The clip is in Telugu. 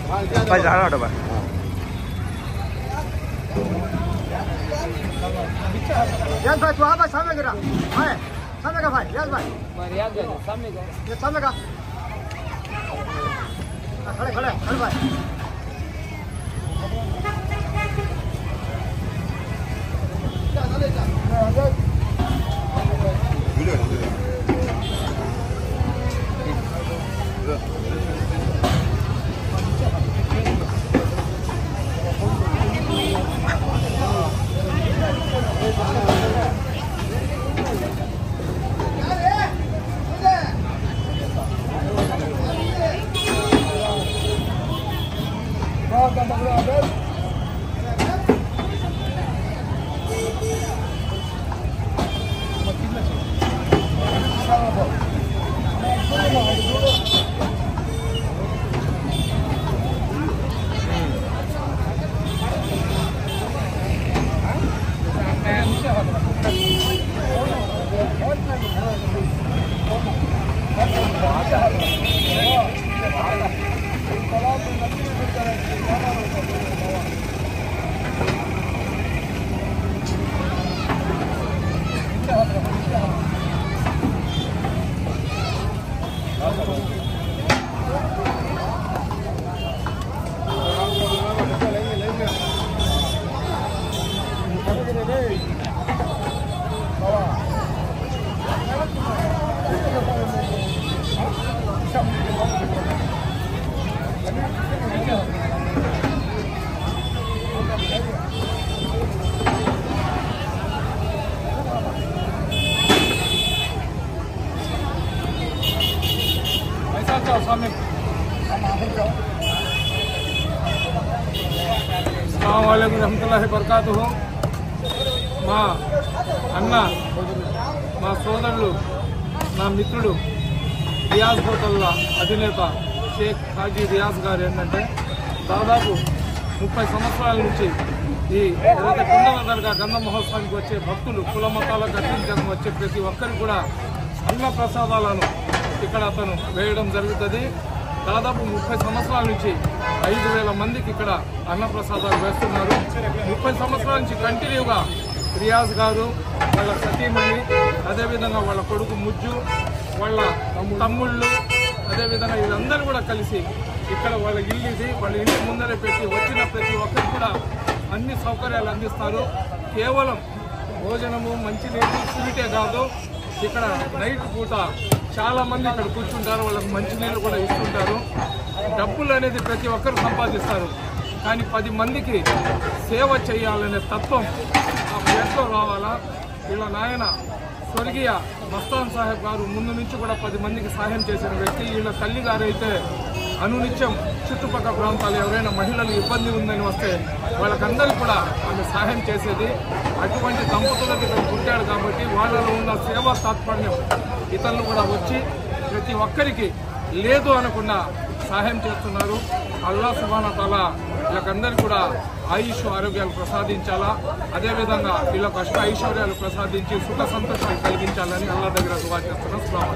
भाई जा रहा भाई यार भाई तू आ भाई सामने गिरा भाई सामने का भाई यार भाई सामने का ये सामने का खड़े खड़े खड़े भाई अस्सलामुअलैकुम रहमतुल्लाहि बरकातुहु మా అన్న మా సోదరులు నా మిత్రుడు రియాజ్ హోటళ్ల అధినేత షేక్ హాజీ రియాజ్ గారు ఏంటంటే దాదాపు 30 సంవత్సరాల నుంచి ఈ ఏదైతే కుండల దర్గా గంధ మహోత్సవానికి వచ్చే భక్తులు కుల మతాలకు అతీతంగా వచ్చే ప్రతి ఒక్కరికి కూడా అన్న ప్రసాదాలను ఇక్కడ అతను వేయడం జరుగుతుంది. దాదాపు 30 సంవత్సరాల నుంచి 5,000 మందికి ఇక్కడ అన్నప్రసాదాలు వేస్తున్నారు. 30 సంవత్సరాల నుంచి కంటిన్యూగా రియాజ్ గారు వాళ్ళ సతీమణి అదేవిధంగా వాళ్ళ కొడుకు ముజ్జు వాళ్ళ తమ్ముళ్ళు అదేవిధంగా వీళ్ళందరూ కూడా కలిసి ఇక్కడ వాళ్ళ ఇల్లు ఇది వాళ్ళ ఇంటి ముందరే పెట్టి వచ్చిన ప్రతి ఒక్కరికి కూడా అన్ని సౌకర్యాలు అందిస్తారు. కేవలం భోజనము మంచినీళ్ళు స్వీటే కాదు, ఇక్కడ నైట్ పూట చాలా మంది ఇక్కడ కూర్చుంటారు, వాళ్ళకి మంచినీళ్ళు కూడా ఇస్తుంటారు. డబ్బులు అనేది ప్రతి ఒక్కరు సంపాదిస్తారు, కానీ 10 మందికి సేవ చేయాలనే తత్వం ఆ పేరులో రావాలా. వీళ్ళ నాయన స్వర్గీయ మస్తాన్ సాహెబ్ గారు ముందు నుంచి కూడా 10 మందికి సహాయం చేసిన వ్యక్తి. వీళ్ళ తల్లి గారైతే అనునిత్యం చుట్టుపక్కల ప్రాంతాలు ఎవరైనా మహిళలు ఇబ్బంది ఉందని వస్తే వాళ్ళకందరికీ కూడా ఆమె సహాయం చేసేది. అటువంటి దంపతులకు ఇక్కడ పుట్టాడు కాబట్టి వాళ్ళలో ఉన్న సేవా తాత్పర్యం ఇతరులు కూడా వచ్చి ప్రతి ఒక్కరికి లేదు అనకుండా సహాయం చేస్తున్నారు. అల్లాహ్ సుబ్హానహు వ తఆలా వీళ్ళకందరికీ కూడా ఆయుష్ ఆరోగ్యాలు ప్రసాదించాలా, అదేవిధంగా వీళ్ళకు అష్ట ఐశ్వర్యాలు ప్రసాదించి సుఖ సంతోషాలు కలిగించాలని అల్లాహ్ దగ్గర దుఆ చేస్తున్నాం.